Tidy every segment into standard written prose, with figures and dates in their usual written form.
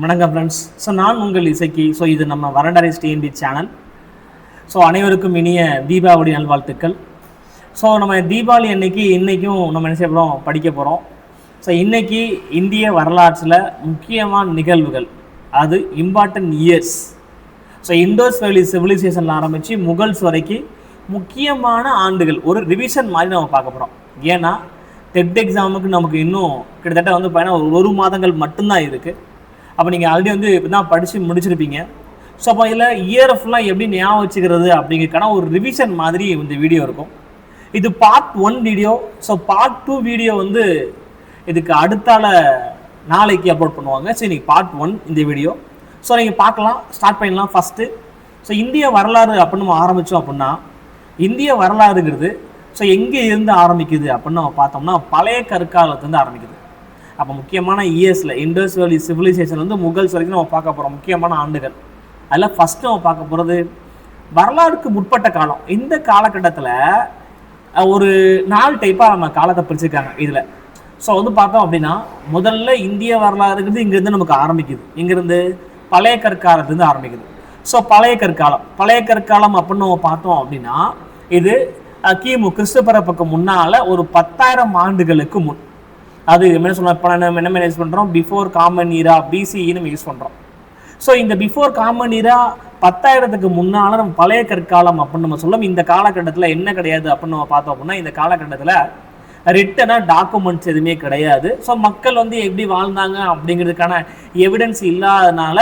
வணக்கம் ஃப்ரெண்ட்ஸ். நான் உங்கள் இசைக்கு. இது நம்ம வரண்டரைஸ் டிஎன்பி சேனல். அனைவருக்கும் இனிய தீபாவளி நல்வாழ்த்துக்கள். நம்ம தீபாவளி இன்னைக்கும் நம்ம என்ன செய்ய போகிறோம், படிக்க போகிறோம். இன்றைக்கி இந்திய வரலாற்றில் முக்கியமான நிகழ்வுகள், அது இம்பார்ட்டன்ட் இயர்ஸ். இண்டோஸ் வேலி சிவிலைசேஷனில் ஆரம்பித்து முகல்ஸ் வரைக்கும் முக்கியமான ஆண்டுகள் ஒரு ரிவிஷன் மாதிரி நம்ம பார்க்க போகிறோம். ஏன்னா டெட் எக்ஸாமுக்கு நமக்கு இன்னும் கிட்டத்தட்ட பார்த்தீங்கன்னா ஒரு மாதங்கள் மட்டும்தான் இருக்குது. அப்போ நீங்கள் ஆல்ரெடி இப்போ தான் படித்து முடிச்சிருப்பீங்க. அப்போ இதில் இயர் ஃபுல்லாக எப்படி ஞாபகம் வச்சுக்கிறது அப்படிங்கிறதுக்கான ஒரு ரிவிஷன் மாதிரி இந்த வீடியோ இருக்கும். இது பார்ட் 1 வீடியோ. பார்ட் 2 வீடியோ இதுக்கு அடுத்தால நாளைக்கு அப்லோட் பண்ணுவாங்க. இன்றைக்கி பார்ட் 1 இந்த வீடியோ. நீங்கள் பார்க்கலாம், ஸ்டார்ட் பண்ணிடலாம். ஃபஸ்ட்டு இந்திய வரலாறு அப்படின்னு நம்ம ஆரம்பித்தோம் அப்படின்னா, இந்திய வரலாறுங்கிறது எங்கே இருந்து ஆரம்பிக்குது அப்படின்னு நம்ம பார்த்தோம்னா பழைய கற்காலத்துலேருந்து ஆரம்பிக்குது. அப்போ முக்கியமான இயர்ஸில் இண்டஸ் வேலி சிவிலைசேஷன் முகல்ஸ் வரைக்கும் நம்ம பார்க்க போகிறோம் முக்கியமான ஆண்டுகள். அதில் ஃபஸ்ட்டு நம்ம பார்க்க போகிறது வரலாறுக்கு முற்பட்ட காலம். இந்த காலகட்டத்தில் ஒரு 4 டைப்பாக நம்ம காலத்தை பிரிச்சுருக்காங்க இதில். பார்த்தோம் அப்படின்னா முதல்ல இந்திய வரலாறுங்கிறது இங்கேருந்து நமக்கு ஆரம்பிக்குது. இங்கேருந்து பழைய கற்காலத்துலேருந்து ஆரம்பிக்குது. பழைய கற்காலம் அப்படின்னு நம்ம பார்த்தோம் அப்படின்னா இது கிமு கிறிஸ்து பிறப்புக்கு முன்னால் ஒரு 10,000 ஆண்டுகளுக்கு முன். அது என்ன சொல்ல, இப்போ என்ன யூஸ் பண்ணுறோம், பிஃபோர் காமன் ஈரா, பிசிஇன்னு நம்ம யூஸ் பண்ணுறோம். இந்த பிஃபோர் காமன் ஈரா 10,000க்கு முன்னால் நம்ம பழைய கற்காலம் அப்படின்னு நம்ம சொல்லும். இந்த காலகட்டத்தில் என்ன கிடையாது அப்படின்னு நம்ம பார்த்தோம் அப்படின்னா, இந்த காலகட்டத்தில் ரிட்டனாக டாக்குமெண்ட்ஸ் எதுவுமே கிடையாது. மக்கள் எப்படி வாழ்ந்தாங்க அப்படிங்கிறதுக்கான எவிடன்ஸ் இல்லாதனால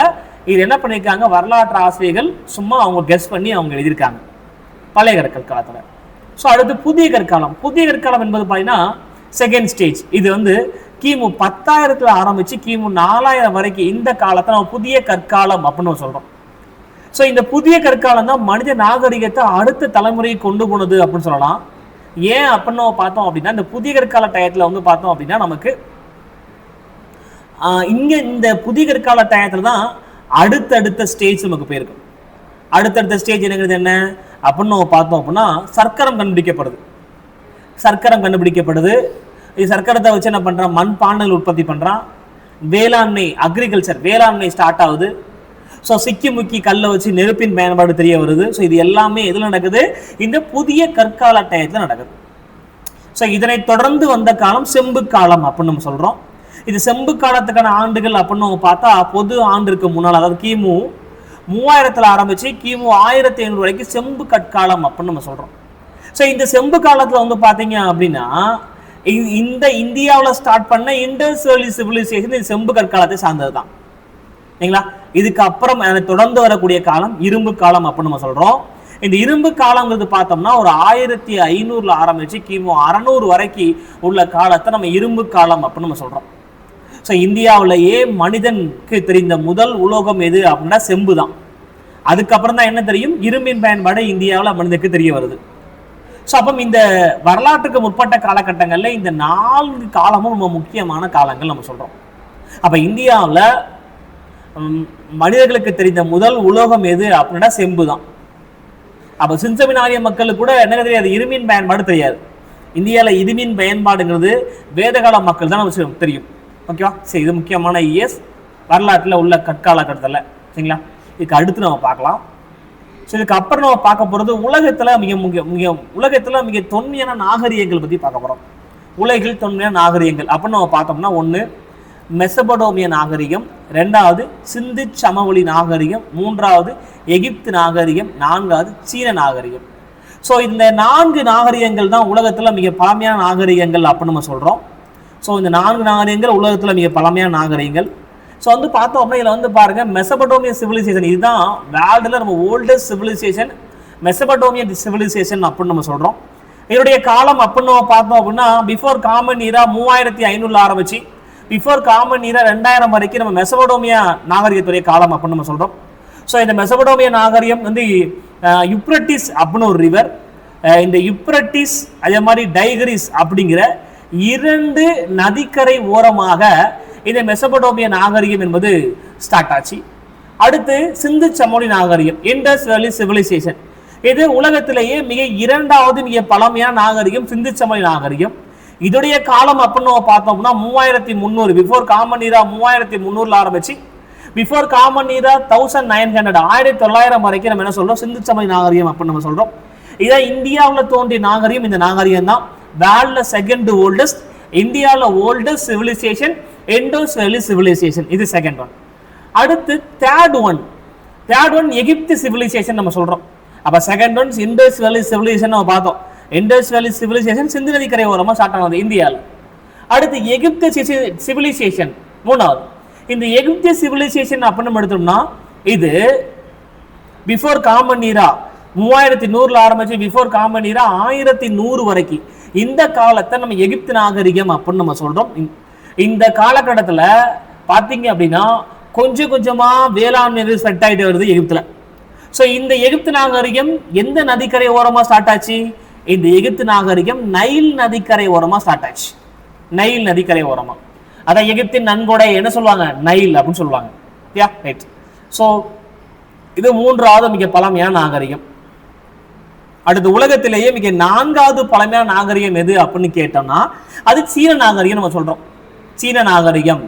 இது என்ன பண்ணியிருக்காங்க, வரலாற்று ஆசிரியர்கள் சும்மா அவங்க கெஸ் பண்ணி அவங்க எழுதியிருக்காங்க பழைய கற்காலத்தில். அடுத்து புதிய கற்காலம் என்பது பார்த்தீங்கன்னா செகண்ட் ஸ்டேஜ். இது கிமு 10,000 ஆரம்பித்து கிமு 4000 வரைக்கும் இந்த காலத்தை நம்ம புதிய கற்காலம் அப்படின்னு சொல்கிறோம். இந்த புதிய கற்காலம் தான் மனித நாகரிகத்தை அடுத்த தலைமுறையை கொண்டு போனது அப்படின்னு சொல்லலாம். ஏன் அப்படின்னு நம்ம பார்த்தோம் அப்படின்னா, இந்த புதிய கற்கால டயத்தில் பார்த்தோம் அப்படின்னா நமக்கு இங்கே இந்த புதிய கற்கால டயத்தில் தான் அடுத்தடுத்த ஸ்டேஜ் நமக்கு போயிருக்கும். அடுத்தடுத்த ஸ்டேஜ் என்னங்கிறது என்ன அப்படின்னு நம்ம பார்த்தோம் அப்படின்னா, சர்க்கரம் கண்டுபிடிக்கப்படுது. இது சர்க்கரத்தை வச்சு என்ன பண்ணுறான், மண்பாண்டங்கள் உற்பத்தி பண்ணுறான். வேளாண்மை, அக்ரிகல்ச்சர், வேளாண்மை ஸ்டார்ட் ஆகுது. சிக்கி முக்கி கல்லை வச்சு நெருப்பின் பயன்பாடு தெரிய வருது. இது எல்லாமே எதில் நடக்குது, இந்த புதிய கற்கால டயத்தில் நடக்குது. இதனை தொடர்ந்து வந்த காலம் செம்பு காலம் அப்படின்னு நம்ம சொல்கிறோம். இது செம்பு காலத்துக்கான ஆண்டுகள் அப்படின்னு நம்ம பார்த்தா, பொது ஆண்டிற்கு முன்னால், அதாவது கிமு 3000 ஆரம்பித்து கிமு 1500 வரைக்கும் செம்பு கற்காலம் அப்படின்னு நம்ம சொல்கிறோம். இந்த செம்பு காலத்தில் பார்த்தீங்க அப்படின்னா, இந்த இந்தியாவில் ஸ்டார்ட் பண்ண இண்டஸ் வேலி சிவிலைசேஷன் இது செம்பு கற்காலத்தை சார்ந்தது தான், சரிங்களா? இதுக்கு அப்புறம் தொடர்ந்து வரக்கூடிய காலம் இரும்பு காலம் அப்படின்னு நம்ம சொல்கிறோம். இந்த இரும்பு காலங்கிறது பார்த்தோம்னா ஒரு 1500 ஆரம்பித்து கிமு 600 வரைக்கும் உள்ள காலத்தை நம்ம இரும்பு காலம் அப்படின்னு நம்ம சொல்கிறோம். இந்தியாவிலேயே மனிதனுக்கு தெரிந்த முதல் உலோகம் எது அப்படின்னா செம்பு தான். அதுக்கப்புறம் தான் என்ன தெரியும், இரும்பின் பயன்பாடு இந்தியாவில் மனிதனுக்கு தெரிய வருது. அப்போ இந்த வரலாற்றுக்கு முற்பட்ட காலகட்டங்களில் இந்த 4 காலமும் ரொம்ப முக்கியமான காலங்கள் நம்ம சொல்கிறோம். அப்போ இந்தியாவில் மனிதர்களுக்கு தெரிந்த முதல் உலோகம் எது அப்படின்னா செம்பு தான். அப்போ சின்சமினாரிய மக்களுக்கு கூட என்ன தெரியாது, இரும்பின் பயன்பாடு தெரியாது. இந்தியாவில் இரும்பின் பயன்பாடுங்கிறது வேதகால மக்கள் தான் நமக்கு தெரியும். ஓகேவா? இது முக்கியமான இயர்ஸ் வரலாற்றில் உள்ள கற்காலகட்டத்தில், சரிங்களா? இதுக்கு அடுத்து நம்ம பார்க்கலாம். இதுக்கு அப்புறம் நம்ம பார்க்க போகிறது உலகத்தில் மிக தொன்மையான நாகரிகங்கள் பற்றி பார்க்க போகிறோம். உலகில் தொன்மையான நாகரிகங்கள் அப்படின்னு நம்ம பார்த்தோம்னா, 1 மெசபடோமிய நாகரிகம், 2வது சிந்து சமவெளி நாகரிகம், 3வது எகிப்து நாகரிகம், 4வது சீன நாகரிகம். இந்த 4 நாகரிகங்கள் தான் உலகத்தில் மிக பழமையான நாகரிகங்கள் அப்படின்னு நம்ம சொல்கிறோம். இந்த 4 நாகரிகங்கள் உலகத்தில் மிக பழமையான நாகரிகங்கள். பார்த்தோம் அப்படின்னா இதில் பாருங்க, மெசபடோமிய சிவிலைசேஷன் இதுதான் வேர்ல்டில் நம்ம ஓல்டஸ்ட் சிவிலைசேஷன், மெசபடோமிய சிவிலைசேஷன் அப்படின்னு நம்ம சொல்கிறோம். இதனுடைய காலம் அப்படின்னு நம்ம பார்த்தோம் அப்படின்னா, பிஃபோர் காமன் ஈரா 3500 ஆரம்பிச்சு பிஃபோர் காமன் ஈரா 2000 வரைக்கும் நம்ம மெசபடோமியா நாகரிகத்துடைய காலம் அப்படின்னு நம்ம சொல்கிறோம். இந்த மெசபடோமிய நாகரிகம் யுப்ரட்டிஸ் அப்படின்னு ஒரு ரிவர், இந்த யுப்ரட்டிஸ் அதே மாதிரி டைகிரிஸ் அப்படிங்கிற 2 நதிக்கரை ஓரமாக இந்த மெசபடோமிய நாகரிகம் என்பது ஸ்டார்ட் ஆச்சு. அடுத்து சிந்து சமவெளி நாகரிகம், இண்டஸ் வேலி சிவிலைசேஷன். இது உலகத்திலேயே மிக 2வது மிக பழமையான நாகரிகம் சிந்து சமவெளி நாகரிகம். இதோடைய காலம் அப்படின்னு பார்த்தோம்னா 3300 பிஃபோர் காமன் ஈரா 3300 ஆரம்பிச்சு பிஃபோர் காமன் ஈரா 1900 1900 வரைக்கும் நம்ம என்ன சொல்றோம், சிந்து சமவெளி நாகரிகம் அப்படின்னு நம்ம சொல்றோம். இதான் இந்தியாவில் தோன்றிய நாகரிகம். இந்த நாகரிகம் தான் வேர்ல்ட்ல செகண்ட் ஓல்டஸ்ட், இந்தியாவில் oldest civilisation Indies valley civilisation. இது செகண்ட் ஒன். அடுத்து தேர்ட் ஒன் எகிப்து சிவிலைசேஷன் நம்ம சொல்றோம். அப்ப second one Indus valley civilisation நம்ம பார்த்தோம். இண்டஸ் வேலி சிவிலைசேஷன் சிந்து நதி கரை ஓரமா ஸ்டார்ட் ஆனது இந்தியாவில். அடுத்து எகிப்து சிவிலைசேஷன் மூணாவது. இந்த எகிப்திய சிவிலைசேஷன் அப்படின்னு நம்ம எடுத்தோம்னா இது பிஃபோர் காமன் ஈரா 3100 ஆரம்பிச்சு பிஃபோர் காமன் ஈரா 1100 வரைக்கும் இந்த காலத்தை நம்ம எகிப்து நாகரிகம் அப்படின்னு நம்ம சொல்றோம். இந்த காலகட்டத்தில் பார்த்தீங்க அப்படின்னா கொஞ்சம் கொஞ்சமா வேளாண்மை செட் ஆகிட்டு வருது எகிப்துல. ஸோ இந்த எகிப்து நாகரிகம் எந்த நதிக்கரை ஓரமா ஸ்டார்ட் ஆச்சு? இந்த எகிப்து நாகரிகம் நைல் நதிக்கரை ஓரமா ஸ்டார்ட் ஆச்சு. நைல் நதிக்கரை ஓரமா, அதான் எகிப்தின் நன்கொடை என்ன சொல்லுவாங்க, நைல் அப்படின்னு சொல்லுவாங்க. ரைட். ஸோ இது மூன்றாவது மிக பழமையான நாகரிகம். அடுத்து உலகத்திலேயே மிக 4வது பழமையான நாகரிகம் எது அப்படின்னு கேட்டோம்னா அது சீன நாகரிகம் நம்ம சொல்றோம். சீன நாகரிகம்.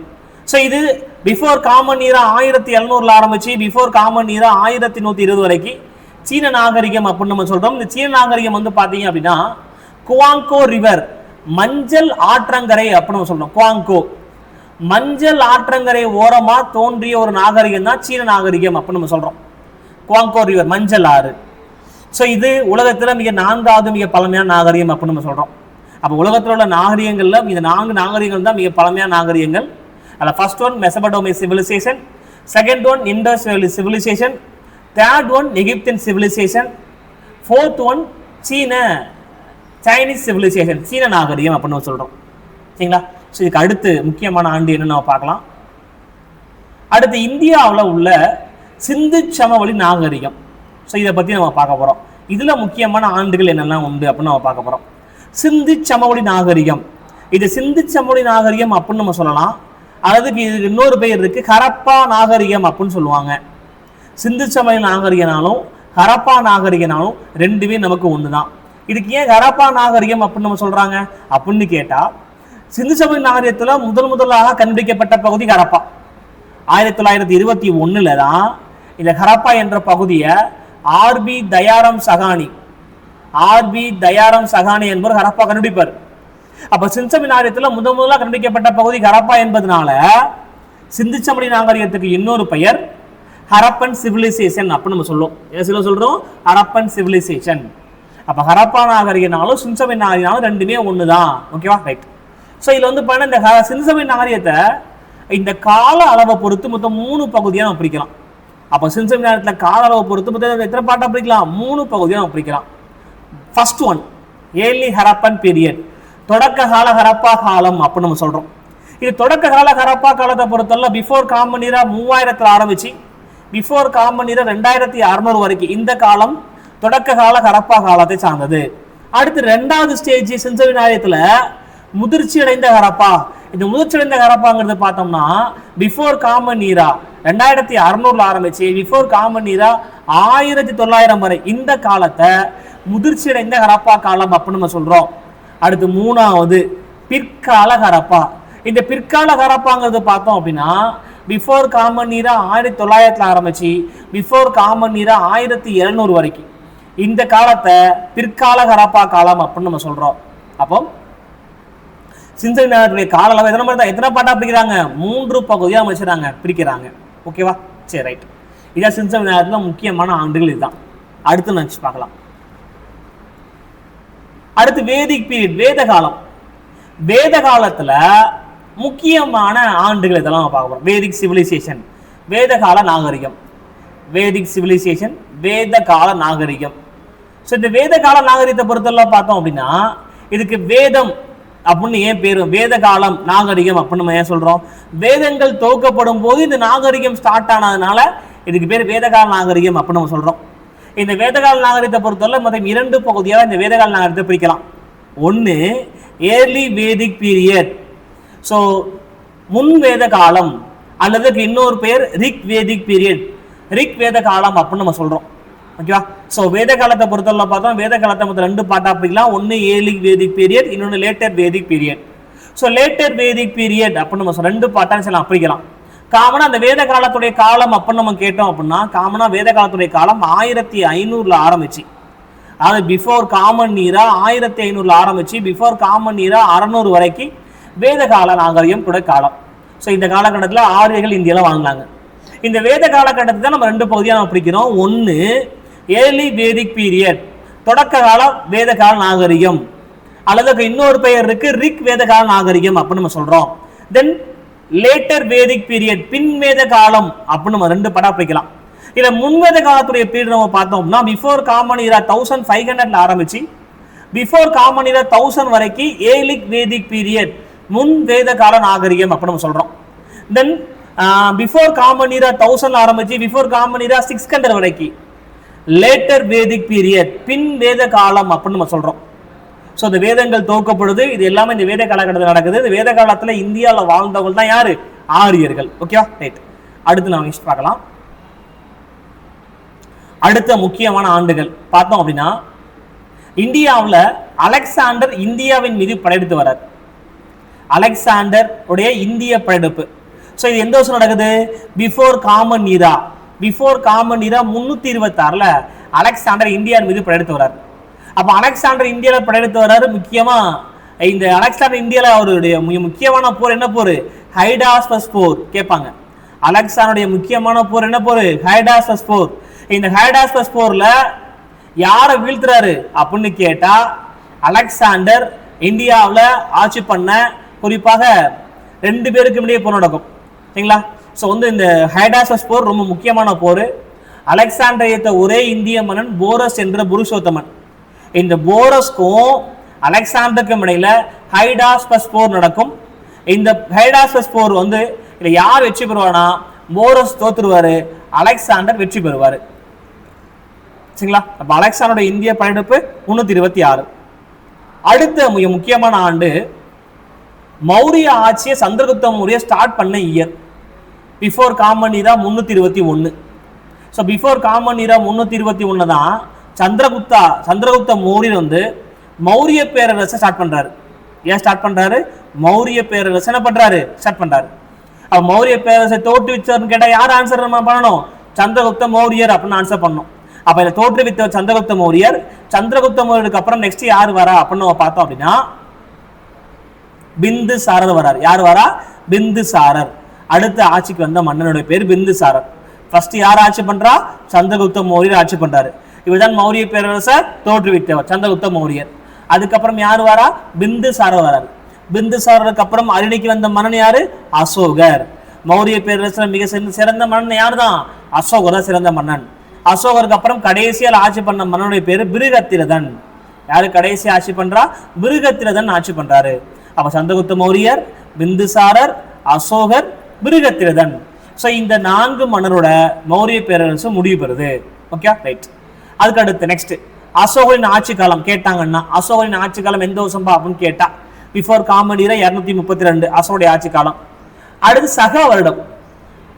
ஸோ இது பிஃபோர் காமன் ஈரா 1700 ஆரம்பிச்சு பிஃபோர் காமன் ஈரா 1120 வரைக்கும் சீன நாகரிகம் அப்படின்னு நம்ம சொல்றோம். இந்த சீன நாகரிகம் வந்து பாத்தீங்க அப்படின்னா குவாங்கோ ரிவர், மஞ்சள் ஆற்றங்கரை அப்படின்னு நம்ம சொல்றோம். குவாங்கோ மஞ்சள் ஆற்றங்கரை ஓரமா தோன்றிய ஒரு நாகரிகம் தான் சீன நாகரிகம் அப்படின்னு நம்ம சொல்றோம். குவாங்கோ ரிவர், மஞ்சள் ஆறு. ஸோ இது உலகத்துல மிக 4வது மிக பழமையான நாகரிகம் அப்படின்னு நம்ம சொல்றோம். அப்போ உலகத்தில் உள்ள நாகரிகங்கள்ல இந்த 4 நாகரிகங்கள் தான் மிக பழமையான நாகரிகங்கள். அதில் first one Mesopotamia civilisation, second one Indus valley civilisation, third one Egyptian civilisation, fourth one Chinese civilisation, சீன நாகரிகம் அப்படின்னு சொல்றோம். சரிங்களா? ஸோ இதுக்கு அடுத்து முக்கியமான ஆண்டு என்னன்னு நம்ம பார்க்கலாம். அடுத்து இந்தியாவில் உள்ள சிந்து சமவெளி நாகரிகம். ஸோ இதை பற்றி நம்ம பார்க்க போகிறோம். இதில் முக்கியமான ஆண்டுகள் என்னெல்லாம் உண்டு அப்படின்னு நம்ம பார்க்க போகிறோம். சிந்து சமவெளி நாகரிகம், இது சிந்து சமவெளி நாகரிகம் அப்படின்னு நம்ம சொல்லலாம். அதுக்கு இதுக்கு இன்னொரு பெயர் இருக்கு, ஹரப்பா நாகரிகம் அப்படின்னு சொல்லுவாங்க. சிந்து சமவெளி நாகரிகனாலும் ஹரப்பா நாகரிகனாலும் ரெண்டுமே நமக்கு ஒன்று தான். இதுக்கு ஏன் ஹரப்பா நாகரிகம் அப்படின்னு நம்ம சொல்றாங்க அப்படின்னு கேட்டா, சிந்து சமவெளி நாகரிகத்தில் முதலாக கண்டுபிடிக்கப்பட்ட பகுதி ஹரப்பா. 1921 தான் இந்த ஹரப்பா என்ற பகுதியை ஆர்பி தயாராம் சகானி என்பவர் ஹரப்பா கண்டுபிடிப்பார். அப்ப சிந்து சமவெளி நாகரிகத்தில் முதலாக கண்டுபிடிக்கப்பட்ட பகுதி ஹரப்பா என்பதனால சிந்து சமவெளி நாகரிகத்துக்கு இன்னொரு பெயர் ஹரப்பன் சிவிலைசேஷன் அப்படின்னு நம்ம சொல்றோம். ஹரப்பன் சிவிலைசேஷன். அப்ப ஹரப்பா நாகரிகனாலும் சிந்து சமவெளி நாகரிகனாலும் ரெண்டுமே ஒண்ணுதான். ஓகேவா? ரைட். ஸோ இதுல வந்து பாருங்க, இந்த சிந்து சமவெளி நாகரிகத்தை இந்த கால அளவை பொறுத்து மொத்தம் 3 பகுதியாக நம்ம பிரிக்கலாம். அப்போ சிந்து சமவெளி நாகரிகத்தில் கால அளவை பொறுத்து மொத்தம் எத்தனை பாட்டா பிரிக்கலாம்? 3 பகுதியாக நம்ம பிரிக்கலாம். First one early Harappan period, தொடக்க கால ஹரப்பா காலம் அப்படின்னு நம்ம சொல்றோம். இது தொடக்க கால ஹரப்பா காலத்தை பொறுத்தவரை பிஃபோர் காமன் ஈரா 3000 ஆரம்பிச்சு பிஃபோர் காமன் ஈரா 2600 வரைக்கும் இந்த காலம் தொடக்க கால ஹரப்பா காலத்தை சார்ந்தது. அடுத்து 2வது ஸ்டேஜ் சிந்து சமவெளி நாகரிகத்துல முதிர்ச்சி அடைந்த ஹரப்பா. இந்த முதிர்ச்சி அடைந்த ஹரப்பாங்கிறது பார்த்தோம்னா பிஃபோர் காமன் ஈரா 2600 ஆரம்பிச்சு பிஃபோர் காமன் ஈரா 1900 வரை இந்த காலத்தை முதிர்ச்சி அடைந்த ஹரப்பா காலம் அப்படின்னு நம்ம சொல்றோம். அடுத்து 3வது பிற்கால ஹரப்பா. இந்த பிற்கால ஹரப்பாங்கிறது பார்த்தோம் அப்படின்னா பிஃபோர் காமன் ஈரா 1900 ஆரம்பிச்சு பிஃபோர் காமன் ஈரா 1700 வரைக்கும் இந்த காலத்தை பிற்கால ஹரப்பா காலம் அப்படின்னு நம்ம சொல்றோம். அப்போ சிந்து சமவெளி நாகரிகத்துடைய கால அளவு எத்தனை பாட்டா பிரிக்கிறாங்க? 3 பகுதியாக அமைச்சுறாங்க, பிரிக்கிறாங்க. ஓகேவா? சரி, ரைட். இதான் சிந்து சமவெளி நாகரிகத்துல முக்கியமான ஆண்டுகள் இதுதான். அடுத்து நினைச்சு பார்க்கலாம். அடுத்து வேதிக் பீரியட், வேத காலம். வேத காலத்துல முக்கியமான ஆண்டுகள் இதெல்லாம் நம்ம பார்க்க போறோம். வேதிக் சிவிலைசேஷன், வேத கால நாகரிகம். வேதிக் சிவிலைசேஷன், வேத கால நாகரிகம். ஸோ இந்த வேத கால நாகரிகத்தை பொறுத்தெல்லாம் பார்த்தோம் அப்படின்னா இதுக்கு வேதம் அப்படின்னு ஏன் பேரு, வேத காலம் நாகரிகம் அப்படின்னு நம்ம ஏன் சொல்றோம்? வேதங்கள் துவக்கப்படும் போது இந்த நாகரிகம் ஸ்டார்ட் ஆனதுனால இதுக்கு பேர் வேதகால நாகரிகம் அப்படின்னு நம்ம சொல்றோம். இந்த வேதகால நாகரிகத்தை பொறுத்தவரை மொத்தம் 2 பகுதியாக இந்த வேதகால நாகரிகத்தை பிரிக்கலாம். ஒன்று ஏர்லி வேதிக் பீரியட், ஸோ முன் வேத காலம், அல்லது இன்னொரு பேர் ரிக் வேதிக் பீரியட், ரிக் வேத காலம் அப்படின்னு நம்ம சொல்றோம். ஓகேவா? ஸோ வேத காலத்தை பொறுத்தவரை பார்த்தோம், வேத காலத்தை மொத்தம் 2 பார்ட்டா பிரிக்கலாம். ஒன்று ஏர்லி வேதிக் பீரியட், இன்னொன்று லேட்டர் வேதிக் பீரியட். ஸோ லேட்டர் வேதிக் பீரியட் அப்படின்னு நம்ம 2 பார்ட்டா சொல்லலாம் பிரிக்கலாம். காமனா அந்த வேத காலத்துடைய காலம் அப்படின்னு நம்ம கேட்டோம் அப்படின்னா, காமனா வேத காலத்துடைய காலம் 1500 ஆரம்பிச்சு, அதாவது பிஃபோர் காமன் நீரா 1500 ஆரம்பிச்சு பிஃபோர் காமன் நீரா 600 வரைக்கும் வேத கால நாகரிகம் கூட காலம். ஸோ இந்த காலகட்டத்தில் ஆரியர்கள் இந்தியாவில் வாழ்ந்தாங்க. இந்த வேத காலகட்டத்தை தான் நம்ம 2 பகுதியாக நம்ம பிடிக்கிறோம். ஒன்று ஏர்லி வேதிக் பீரியட், தொடக்க கால வேத கால நாகரிகம், அல்லது இன்னொரு பெயர் இருக்கு ரிக் வேத கால நாகரிகம் அப்படின்னு நம்ம சொல்றோம். தென் லேட்டர் வேதிக் பீரியட், பின் வேத காலம் அப்படின்னு நம்ம 2 படா பிடிக்கலாம். இல்ல முன்வேத காலத்துடைய பீரியட் நம்ம பார்த்தோம்னா பிஃபோர் காமன் ஈரா 1500 ஆரம்பிச்சு பிஃபோர் காமன் ஈரா 1000 வரைக்கும் ஏலிக் வேதிக் பீரியட், முன் வேத கால நாகரிகம் அப்படின்னு நம்ம சொல்றோம். தென் பிஃபோர் காமன் ஈரா 1000 ஆரம்பிச்சு பிஃபோர் காமன் ஈரா 600 வரைக்கும் லேட்டர் வேதிக் பீரியட், பின் வேத காலம் அப்படின்னு நம்ம சொல்றோம். ஸோ இந்த வேதங்கள் துவக்கப்படுது, இது எல்லாமே இந்த வேத காலகட்டத்தில் நடக்குது. இந்த வேத காலத்தில் இந்தியாவில் வாழ்ந்தவங்க தான் யாரு? ஆரியர்கள். ஓகேவா, ரைட். அடுத்து நம்ம நெக்ஸ்ட் பார்க்கலாம். அடுத்த முக்கியமான ஆண்டுகள் பார்த்தோம் அப்படின்னா, இந்தியாவில் அலெக்சாண்டர் இந்தியாவின் மீது படையெடுத்து வர்றார். அலெக்சாண்டர் உடைய இந்திய படையெடுப்பு. ஸோ இது எந்த வருஷம் நடக்குது? பிஃபோர் காமன் ஈரா. பிஃபோர் காமன் ஈரா 326ல் அலெக்சாண்டர் இந்தியா மீது படையெடுத்து வர்றார். அப்போ அலெக்சாண்டர் இந்தியாவில் படையெடுத்து வர்றாரு. முக்கியமா இந்த அலெக்சாண்டர் இந்தியாவில் அவருடைய முக்கியமான போர் என்ன போர்? ஹைடாஸ்பஸ் போர் கேட்பாங்க. அலெக்சாண்டருடைய முக்கியமான போர் என்ன போர்? ஹைடாஸ்பஸ் போர். இந்த ஹைடாஸ்பஸ் போர்ல யாரை வீழ்த்துறாரு அப்படின்னு கேட்டா, அலெக்சாண்டர் இந்தியாவில் ஆட்சி பண்ண குறிப்பாக 2 பேருக்கு இடையே போர் நடக்கும். சரிங்களா? ஸோ இந்த ஹைடாஸ்பஸ் போர் ரொம்ப முக்கியமான போர். அலெக்சாண்டர் ஏற்ற ஒரே இந்திய மன்னன் போரஸ் என்ற புருஷோத்தமன். இந்த போரஸ்க்கும் அலெக்சாண்டருக்கும் இடையில ஹைடாஸ்பஸ் போர் நடக்கும். இந்த ஹைடாஸ்பஸ் போர் இதுல யார் வெற்றி பெறுவானா? போரஸ் தோத்துருவாரு, அலெக்சாண்டர் வெற்றி பெறுவாரு. சரிங்களா? அப்ப அலெக்சாண்டரோட இந்திய படையெடுப்பு 326. அடுத்த மிக முக்கியமான ஆண்டு மௌரிய ஆட்சியை சந்திரகுப்த மௌரிய ஸ்டார்ட் பண்ண இயர் பிஃபோர் காமன் ஈரா 321. ஸோ பிஃபோர் காமன் ஈரா 321 தான் சந்திரகுப்த மௌரியர் மௌரிய பேரரசை ஸ்டார்ட் பண்றாரு. ஏன் ஸ்டார்ட் பண்றாரு? மௌரிய பேரரசை என்ன பண்றாரு? ஸ்டார்ட் பண்றாரு. அப்ப மௌரிய பேரரசை தோற்றுவிச்சார்னு கேட்டா யார் ஆன்சர் நம்ம பண்ணணும்? சந்திரகுப்த மௌரியர் அப்படின்னு ஆன்சர் பண்ணணும். அப்ப இதை தோற்றுவித்த சந்திரகுப்த மௌரியர். சந்திரகுப்த மௌரியருக்கு அப்புறம் நெக்ஸ்ட் யார் வரா அப்படின்னு நம்ம பார்த்தோம் அப்படின்னா, பிந்துசாரர் வரார். யார் வரா? பிந்துசாரர். அடுத்த ஆட்சிக்கு வந்த மன்னனுடைய பேர் பிந்துசாரர். ஃபர்ஸ்ட் யார் ஆட்சி பண்றா? சந்திரகுப்த மௌரியர் ஆட்சி பண்றாரு. இவர்தான் மௌரிய பேரரசை தோற்றுவித்தவர் சந்திரகுப்த மௌரியர். அதுக்கப்புறம் யார் வரா? பிந்துசாரர் வரார். பிந்துசாரருக்கு அப்புறம் அருணிக்கு வந்த மன்னன் யாரு? அசோகர். மௌரிய பேரரசில் மிக சிறந்த மன்னன் யார் தான்? அசோகர் தான் சிறந்த மன்னன். அசோகருக்கு அப்புறம் கடைசியால் ஆட்சி பண்ண மன்னனுடைய பேரு பிருகத்திரதன். யாரு கடைசி ஆட்சி பண்றா? பிருகத்திரதன் ஆட்சி பண்றாரு. அப்ப சந்திரகுப்த மௌரியர், பிந்துசாரர், அசோகர், பிருகத்திரதன். ஸோ இந்த 4 மன்னரோட மௌரிய பேரரசு முடிவு பெறுது. Okay, right. அதுக்கு அடுத்து நெக்ஸ்ட் அசோகரின் ஆட்சி காலம் கேட்டாங்கன்னா, அசோகரின் ஆட்சி காலம் எந்த வருஷம் அப்படின்னு கேட்டா பிஃபோர் காமன் ஈரா 232 அசோகருடைய ஆட்சி காலம். அடுத்து சக வருடம்.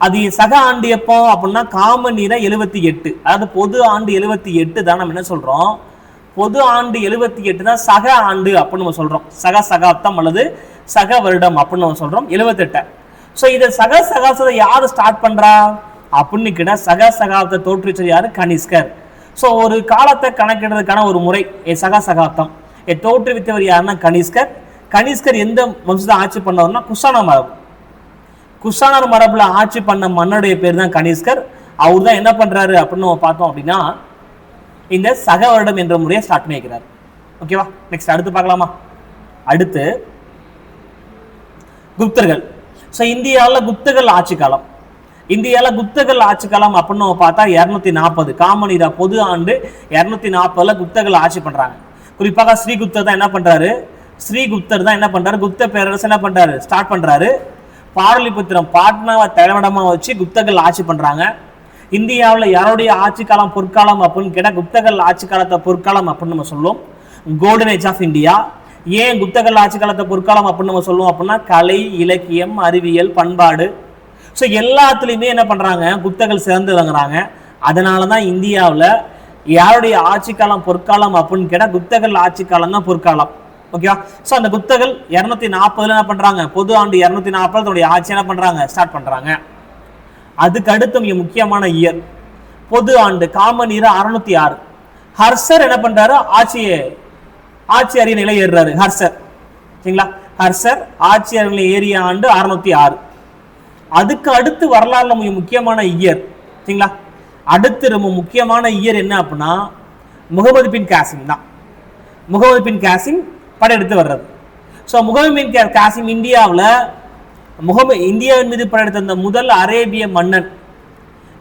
அது சக ஆண்டு எப்போ அப்படின்னா காமன் ஈரா 78. அதாவது பொது ஆண்டு 78 தான். நம்ம என்ன சொல்றோம்? பொது ஆண்டு 78 தான் சக ஆண்டு அப்படின்னு நம்ம சொல்றோம். சகாப்தம் அல்லது சக வருடம் அப்படின்னு நம்ம சொல்றோம் 78. ஸோ இதை சகாப்தத்தை யாரு ஸ்டார்ட் பண்றா அப்படின்னு கேட்டா, சகாப்தத்தை தோற்றுவிச்சது யாரு? கனிஷ்கர். ஸோ ஒரு காலத்தை கணக்கிடுறதுக்கான ஒரு முறை சகாப்தம். தோற்றுவித்தவர் யாருன்னா கனிஷ்கர். கனிஷ்கர் எந்த வம்சத்தை ஆட்சி பண்ணவர்னா குஷான மரபு. குஷானர் மரபுல ஆட்சி பண்ண மன்னருடைய பேர் தான் கனிஷ்கர். அவர் தான் என்ன பண்றாரு அப்படின்னு நம்ம பார்த்தோம் அப்படின்னா, இந்த சக வருடம் என்ற முறையை ஸ்டார்ட் பண்ணிக்கிறார். ஓகேவா, நெக்ஸ்ட் அடுத்து பார்க்கலாமா? அடுத்து குப்தர்கள். ஸோ இந்தியாவில் குப்தர்கள் ஆட்சி காலம். இந்தியாவில் குப்தர்கள் ஆட்சி காலம் அப்படின்னு நம்ம பார்த்தா 240 காமன் ஈரா பொது ஆண்டு 240 குப்தர்கள் ஆட்சி பண்றாங்க. குறிப்பாக ஸ்ரீகுப்தர் தான் என்ன பண்றாரு? குப்த பேரரசு என்ன பண்றாரு? ஸ்டார்ட் பண்றாரு. பாடலிபுத்திரம் பாட்னாவை தலைமையிடமா வச்சு குப்தர்கள் ஆட்சி பண்றாங்க. இந்தியாவில் யாருடைய ஆட்சி காலம் பொற்காலம் அப்படின்னு கேட்டால் குப்தர்கள் ஆட்சி காலத்தை பொற்காலம் அப்படின்னு நம்ம சொல்லுவோம். Golden age of India. ஏன் குப்தர்கள் ஆட்சி காலத்தை பொற்காலம் அப்படின்னு நம்ம சொல்லுவோம் அப்படின்னா, கலை, இலக்கியம், அறிவியல், பண்பாடு, ஸோ எல்லாத்துலேயுமே என்ன பண்றாங்க? குப்தர்கள் சிறந்து விளங்குறாங்க. அதனால தான் இந்தியாவில் யாருடைய ஆட்சி காலம் பொற்காலம் அப்படின்னு கேட்டால் குப்தர்கள் ஆட்சி காலம் தான் பொற்காலம். ஓகேவா? ஸோ அந்த குப்தர்கள் 240 என்ன பண்றாங்க? பொது ஆண்டு 240 தன்னுடைய ஆட்சி என்ன பண்றாங்க? ஸ்டார்ட் பண்றாங்க. அதுக்கு அடுத்து மிக முக்கியமான இயர் பொது ஆண்டு காமன் இயர் 606. ஹர்ஷர் என்ன பண்றாரு, ஆட்சி அறிய நிலை ஏறுறாரு ஹர்ஷர். சரிங்களா, ஹர்ஷர் ஆட்சி அறிய ஏறிய ஆண்டு 606. அதுக்கு அடுத்து வரலாறுல மிக முக்கியமான இயர். சரிங்களா, அடுத்து ரொம்ப முக்கியமான இயர் என்ன அப்படின்னா முகமது பின் காசிம் தான். முகமது பின் காசிம் படையெடுத்து வர்றது. ஸோ முகமது பின் காசிம் இந்தியாவின் மீது படையெடுத்து வந்த முதல் அரேபிய மன்னன்.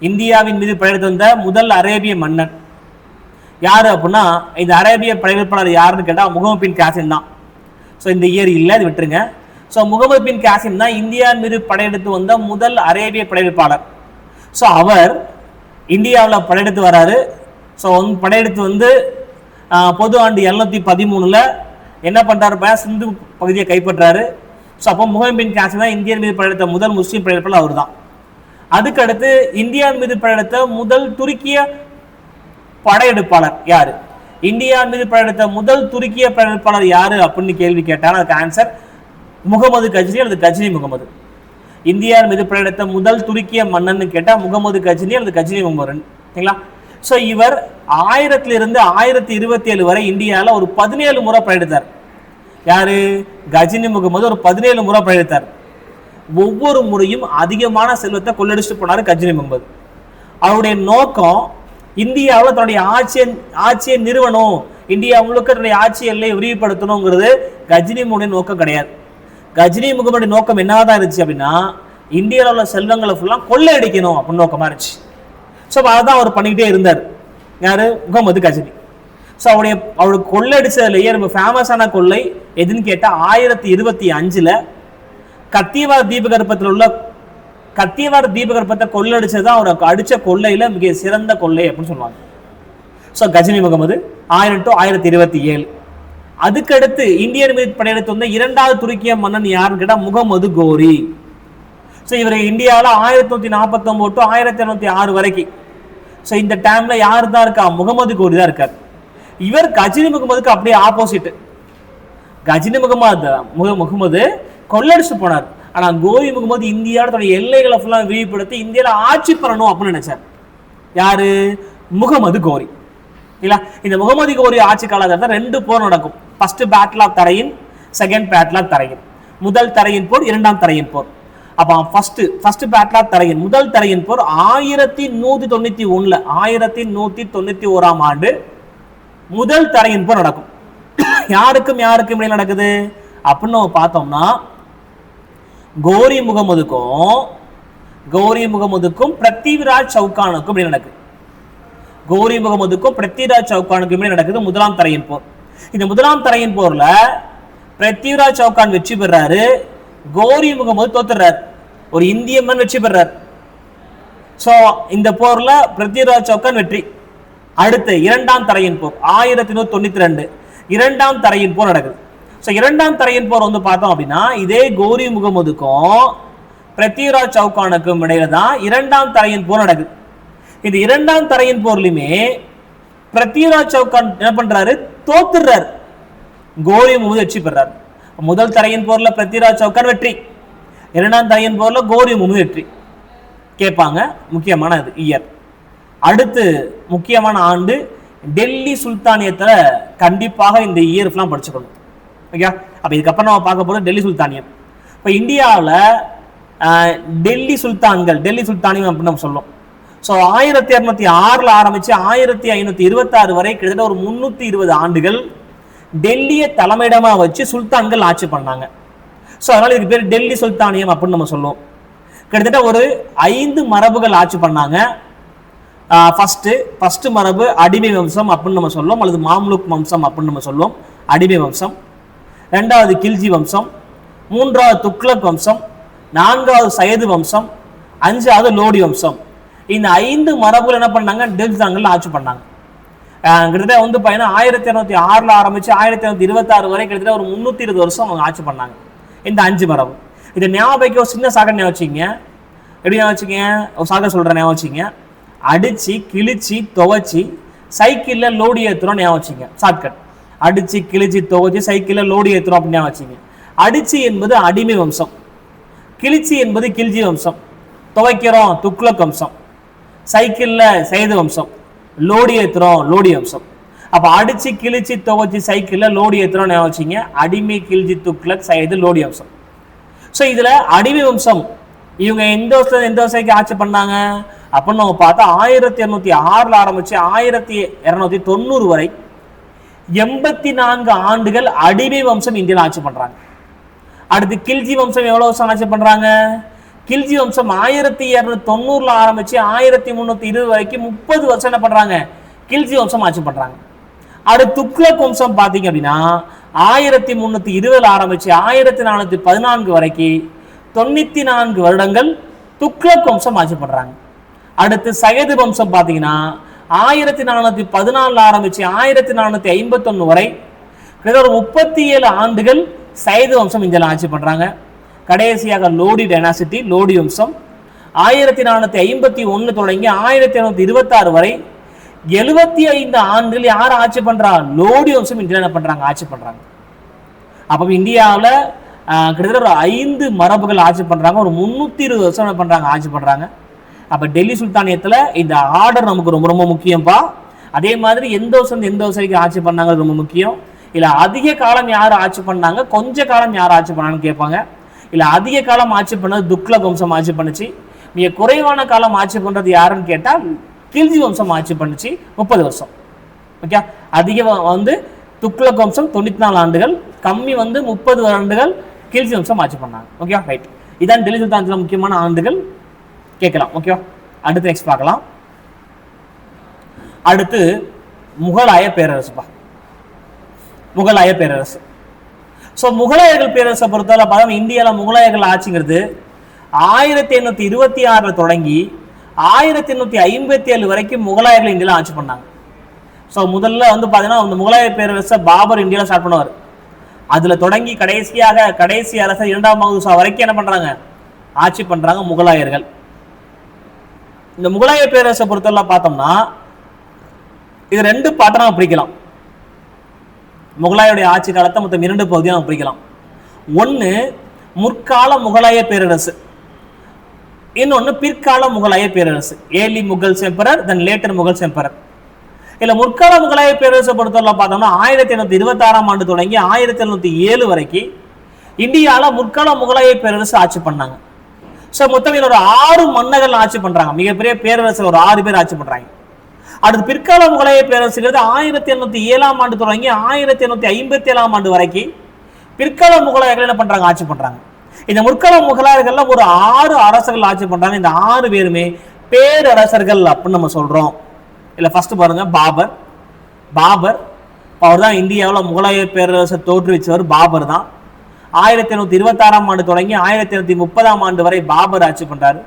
இந்தியாவின் மீது படையெடுத்து வந்த முதல் அரேபிய மன்னன் யாரு அப்படின்னா, இந்த அரேபிய படையெடுப்பாளர் யாருன்னு கேட்டால் முகமது பின் காசிம் தான். ஸோ இந்த இயர் இல்லை, அது விட்டுருங்க. ஸோ முகமது பின் காசிம் தான் இந்தியாவின் மீது படையெடுத்து வந்த முதல் அரேபிய படையெடுப்பாளர். ஸோ அவர் இந்தியாவில் படையெடுத்து வராரு. ஸோ படையெடுத்து வந்து பொது ஆண்டு 713 என்ன பண்றாரு, சிந்து பகுதியை கைப்பற்றாரு. ஸோ அப்போ முகமது பின் காசிம் தான் இந்தியன் மீது படையெடுத்த முதல் முஸ்லீம் படையெடுப்பாளர் அவர் தான். அதுக்கடுத்து இந்தியாவின் மீது படையெடுத்த முதல் துருக்கிய படையெடுப்பாளர் யாரு, இந்தியாவின் மீது படையெடுத்த முதல் துருக்கிய படையெடுப்பாளர் யாரு அப்படின்னு கேள்வி கேட்டால் அதுக்கு ஆன்சர் முகமது கஜ்னி அல்லது கஜ்னி முகமது. இந்தியாவின் மீது படையெடுத்த முதல் துருக்கிய மன்னன் கேட்டால் முகமது கஜ்னி அல்லது கஜ்னி முகமது. சரிங்களா, ஸோ இவர் 1000 இருந்து 1027 வரை இந்தியாவில் ஒரு 17 முறை படையெடுத்தார். யாரு, கஜினி முகமது ஒரு 17 முறை படையெடுத்தார். ஒவ்வொரு முறையும் அதிகமான செல்வத்தை கொள்ளடிச்சுட்டு போனாரு கஜினி முகமது. அவருடைய நோக்கம் இந்தியாவில் தன்னுடைய ஆட்சியை நிறுவனம், இந்தியா முழுக்க தன்னுடைய ஆட்சி எல்லையை விரிவுபடுத்தணுங்கிறது கஜினி முகமுடைய நோக்கம் கிடையாது. கஜினி முகமுடைய நோக்கம் என்னதான் இருந்துச்சு அப்படின்னா, இந்தியாவில் உள்ள செல்வங்களை ஃபுல்லாக கொள்ளையடிக்கணும் அப்படின்னு நோக்கமா இருந்துச்சு. ஸோ அதான் அவர் பண்ணிக்கிட்டே இருந்தார். யாரு, முகமது கஜினி. ஸோ அவருக்கு கொள்ளையடிச்சதுலேயே ரொம்ப ஃபேமஸான கொள்ளை எதுன்னு கேட்டால் 1025 கத்தியவார் தீபகற்பத்தை கொள்ளையடிச்சதுதான் அவருக்கு அடிச்ச கொள்ளையில மிக சிறந்த கொள்ளை அப்படின்னு சொல்லுவாங்க. So Ghazni Muhammad 1000 to 1027. அதுக்கடுத்து இந்தியன் மீது படையெடுத்து வந்த 2வது துருக்கிய மன்னன் யாருன்னு கேட்டால் முகமது கோரி. ஸோ இவர் இந்தியாவில் 1149 to 1206 வரைக்கும். ஸோ இந்த டைம்ல யாரு தான் இருக்கா, முகமது கோரி தான் இருக்கார். இவர் கஜினி முகமதுக்கு அப்படியே ஆப்போசிட். கஜினி முகமது கொள்ளடிச்சு போனார். ஆனா கோரி முகமது இந்தியாவோட தன்னுடைய எல்லைகளை ஃபுல்லா விரிவுபடுத்தி இந்தியாவில ஆட்சி பண்ணணும் அப்படின்னு நினைச்சார். யாரு, முகமது கோரி. இல்ல, இந்த முகமது கோரி ஆட்சி காலத்தில் 2 போர் நடக்கும். First battle of Tarain, second battle of Tarain. முதல் தரையின் போர், 2ஆம் தரையின் போர். அப்ப ஃபர்ஸ்ட் பேட்டில் ஆஃப் தரையின், முதல் தரையின் போர் 1191 ஆண்டு முதல் தரையின் போர் நடக்கும். யாருக்கும் இடையே நடக்குது அப்படின்னு நம்ம பார்த்தோம்னா, கோரி முகமதுக்கும் பிருத்திவிராஜ் சவுகானுக்கும் இடையே நடக்குது. கோரி முகமதுக்கும் பிருத்திவிராஜ் சவுகானுக்கும் இடையே நடக்குது முதலாம் தரையின் போர். இந்த முதலாம் தரையின் போர்ல பிருத்திவிராஜ் சவுகான் வெற்றி பெறாரு, கோரி முகமது தோத்துறாரு. ஒரு இந்திய மன்னன் வெற்றி பெறார். சோ இந்த போர்ல பிருத்திவிராஜ் சவுகான் வெற்றி. அடுத்து 2ஆம் தரையின் போர் 1192 2ஆம் தரையின் போர் நடக்குது. ஸோ 2ஆம் தரையின் போர் வந்து பார்த்தோம் அப்படின்னா, இதே கோரி முகமதுக்கும் பிருத்திவிராஜ் சவுகானுக்கும் இடையில தான் 2ஆம் தரையின் போர் நடக்குது. இந்த 2ஆம் தரையின் போர்லயுமே பிருத்திவிராஜ் சவுகான் என்ன பண்றாரு, தோத்துறாரு. கோரி முகமது வெற்றி பெறாரு. முதல் தரையின் போர்ல பிருத்திவிராஜ் சவுகான் வெற்றி, 2ஆம் தரையின் போர்ல கோரி முகமது வெற்றி. கேட்பாங்க முக்கியமான இயர். அடுத்து முக்கியமான ஆண்டு டெல்லி சுல்தானியத்துல கண்டிப்பாக இந்த இயர் எல்லாம் படிச்சுக்கணும். ஓகே, அப்ப இதுக்கப்புறம் நம்ம பார்க்க போறது டெல்லி சுல்தானியம். இப்போ இந்தியாவில் டெல்லி சுல்தானியம் அப்படின்னு நம்ம சொல்லுவோம். ஸோ 1206 ஆரம்பிச்சு 1526 வரை கிட்டத்தட்ட ஒரு 320 ஆண்டுகள் டெல்லியை தலைமையிடமா வச்சு சுல்தான்கள் ஆட்சி பண்ணாங்க. ஸோ அதனால இதுக்கு பேர் டெல்லி சுல்தானியம் அப்படின்னு நம்ம சொல்லுவோம். கிட்டத்தட்ட ஒரு 5 மரபுகள் ஆட்சி பண்ணாங்க. ஃபர்ஸ்ட் மரபு அடிமை வம்சம் அப்படின்னு நம்ம சொல்லுவோம், அல்லது மாம்லுக் வம்சம் அப்படின்னு நம்ம சொல்லுவோம், அடிமை வம்சம். 2வது கில்ஜி வம்சம், 3வது துக்ளக் வம்சம், 4வது சயது வம்சம், 5வது லோடி வம்சம். இந்த 5 மரபுகள் என்ன பண்ணாங்க, டெல்லிதான்கள் ஆட்சி பண்ணாங்க. கிட்டத்தட்ட வந்து பார்த்தீங்கன்னா 1206 ஆரம்பிச்சு 1226 வரை கிட்டத்தட்ட ஒரு 320 வருஷம் அவங்க ஆட்சி பண்ணாங்க. இந்த 5 மரபு இதை ஞாபகம் ஒரு சின்ன சாகர் ஞாபகம் வச்சுங்க. எப்படி ஞாபகம் வச்சுங்க, ஒரு சாகர் சொல்ற ஞாபகம் வச்சுங்க. அடிச்சு கிழிச்சு துவைச்சி சைக்கிள்ல லோடி ஏற்றுறோம் ஞாபகம் வச்சுங்க. ஷார்ட்கட், அடிச்சு கிழிச்சு துவைச்சி சைக்கிள்ல லோடி ஏற்றுறோம் அப்படின்னு ஞாபகம் வச்சுங்க. அடிச்சு என்பது அடிமை வம்சம், கிழிச்சி என்பது கில்ஜி வம்சம், துவைக்கிறோம் துக்ளக் வம்சம், சைக்கிள்ல சையது வம்சம், லோடி ஏத்துறோம் லோடி வம்சம். அப்ப அடிச்சு கிழிச்சு துவைச்சு சைக்கிள்ல லோடி ஏத்துறோம் வச்சுங்க, அடிமை கிழிச்சி துக்ளக் சையது லோடி வம்சம். ஸோ இதுல அடிமை வம்சம் இவங்க எந்த வருஷத்துக்கு ஆட்சி பண்ணாங்க அப்படின்னு நம்ம பார்த்தா 1206 ஆரம்பிச்சு 1290 வரை 84 ஆண்டுகள் அடிமை வம்சம் இந்தியாவில் ஆட்சி பண்றாங்க. அடுத்து கில்ஜி வம்சம் எவ்வளவு வருஷம் ஆட்சி பண்றாங்க? கில்ஜி வம்சம் 1290 ஆரம்பிச்சு 1320 வரைக்கும் 30 வருஷம் என்ன பண்றாங்க? கில்ஜி வம்சம் ஆட்சி பண்றாங்க. அடுத்து துக்ளக் வம்சம் பாத்தீங்க அப்படின்னா 1320 ஆரம்பிச்சு 1414 வரைக்கும் 94 வருடங்கள் துக்ளக் வம்சம் ஆட்சி பண்றாங்க. அடுத்து சையது வம்சம் பாத்தீங்கன்னா 1414 ஆரம்பிச்சு 1451 வரை கிட்டத்தட்ட 37 ஆண்டுகள் சையது வம்சம் இந்தியாவில் ஆட்சி பண்றாங்க. கடைசியாக லோடி டைனாசிட்டி லோடி வம்சம் 1451 தொடங்கி 1726 வரை 75 ஆண்டுகள் யார் ஆட்சி பண்றா? லோடி வம்சம் இந்தியாவில் என்ன பண்றாங்க? ஆட்சி பண்றாங்க. அப்ப இந்தியாவில் கிட்டத்தட்ட ஒரு 5 மரபுகள் ஆட்சி பண்றாங்க. ஒரு 320 வருஷம் என்ன பண்றாங்க? ஆட்சி பண்றாங்க. அப்ப டெல்லி சுல்தானியத்துல இந்த ஆர்டர் நமக்கு ரொம்ப ரொம்ப முக்கியம்பா. அதே மாதிரி எந்த வருஷம் எந்த வருஷம் ஆட்சி பண்ணாங்க ரொம்ப முக்கியம். இல்ல அதிக காலம் யார் ஆட்சி பண்ணாங்க, கொஞ்ச காலம் யார் ஆட்சி பண்ணாங்கன்னு கேட்பாங்க. இல்ல அதிக காலம் ஆட்சி பண்ணது துக்ளக் வம்சம் ஆட்சி பண்ணுச்சு. மிக குறைவான காலம் ஆட்சி பண்றது யாருன்னு கேட்டா கில்ஜி வம்சம் ஆட்சி பண்ணுச்சு 30 வருஷம். ஓகே, அதிக துக்ளக் வம்சம் 94 ஆண்டுகள், கம்மி 30 ஆண்டுகள் கில்ஜி வம்சம் ஆட்சி பண்ணாங்க. ஓகே ரைட், இதான் டெல்லி சுல்தானத்துல முக்கியமான ஆண்டுகள் கேட்கலாம். ஓகே, அடுத்து நெக்ஸ்ட் பார்க்கலாம். அடுத்து முகலாய பேரரசுப்பா, முகலாய பேரரசு. ஸோ முகலாயர்கள் பேரரசை பொறுத்தவரை பார்த்தா இந்தியாவில் முகலாயர்கள் ஆட்சிங்கிறது 1826 தொடங்கி 1857 வரைக்கும் முகலாயர்கள் இந்தியாவில் ஆட்சி பண்ணாங்க. ஸோ முதல்ல பார்த்தீங்கன்னா இந்த முகலாய பேரரசை பாபர் இந்தியாவில் ஸ்டார்ட் பண்ணுவார். அதுல தொடங்கி கடைசி அரசர் 2ஆம் பகதூர் ஷா வரைக்கும் என்ன பண்றாங்க? ஆட்சி பண்றாங்க முகலாயர்கள். இந்த முகலாய பேரரசை பொறுத்தவரை பார்த்தோம்னா இது 2 பாட்டா நம்ம பிரிக்கலாம். முகலாயுடைய ஆட்சி காலத்தை மொத்தம் 2 பகுதியாக நம்ம பிரிக்கலாம். ஒன்னு முற்கால முகலாய பேரரசு, இன்னொன்னு பிற்கால முகலாய பேரரசு. Early Mughals emperor then later Mughals emperor. இல்ல முற்கால முகலாய பேரரசை பொறுத்தவரை பார்த்தோம்னா 1826 ஆண்டு தொடங்கி 1707 வரைக்கும் இந்தியாவில் முற்கால முகலாய பேரரசு ஆட்சி பண்ணாங்க. ஸோ மொத்தம் ஒரு 6 மன்னர்கள் ஆட்சி பண்றாங்க. மிகப்பெரிய பேரரசு ஒரு 6 பேர் ஆட்சி பண்றாங்க. அடுத்து பிற்கால முகலாய பேரரசுங்கிறது 1807 ஆண்டு தொடங்கி 1857 ஆண்டு வரைக்கும் பிற்கால முகலாயர்கள் என்ன பண்றாங்க? ஆட்சி பண்றாங்க. இந்த முற்கால முகலாயர்கள்ல ஒரு 6 அரசர்கள் ஆட்சி பண்றாங்க. இந்த 6 பேருமே பேரரசர்கள் அப்படின்னு நம்ம சொல்றோம். இல்ல ஃபர்ஸ்ட் பாருங்க, பாபர் அவர் தான் இந்தியாவில் முகலாய பேரரசை தோற்றுவிச்சவர். பாபர் தான் 1826 ஆண்டு தொடங்கி 1830 ஆண்டு வரை பாபர் ஆட்சி பண்றாரு.